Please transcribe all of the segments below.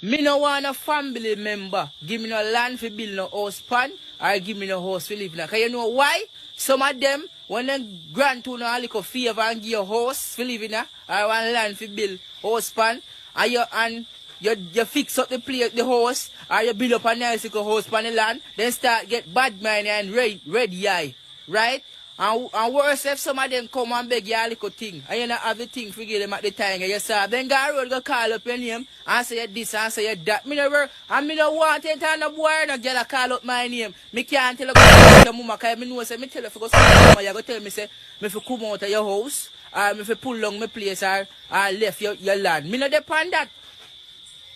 Me no want a family member give me no land for build no house pan or give me no house for live now. Cause you know why? Some of them, when they grant to no a little favor and give you a house for live in or one land for build house pan, and you fix up the place, the house, or you build up a nice little house pan the land, then start get bad mind and red eye, right? And worse if some of them come and beg you a little thing, and you not have the thing for give them at the time, you say, then go road go call up your name, and say you this and say you that. Me never, and me no want it, and no boy no girl call up my name. Me can't tell you go to your mama, because me know say, me tell you for go see your mama, you go tell me say, me for come out of your house, or me for pull down my place, or left your land. Me no depend that.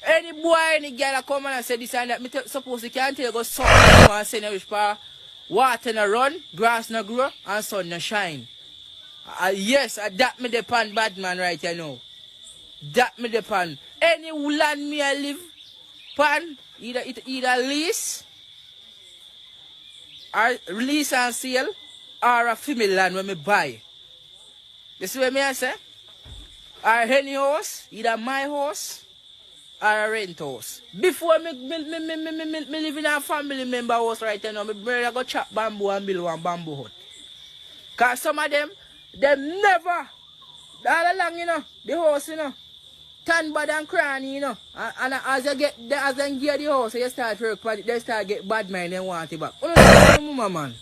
Any boy, any girl come and say this and that, me suppose you can't tell you go suck and say no which part. Water no run, grass no grow, and sun no shine. Yes, that me depend bad man right here now. That me depend. Any land me I live pan, either lease and sale, or a female land when me buy. You see what me I say? Or any house, either my house or a rent house. Before me live in a family member house right now, my brother go chop bamboo and build one bamboo hut. Cause some of them never, all along, the house, turn bad and cranny, and as you get, as they get the house, you start work, they start get bad mind and want it back. Man.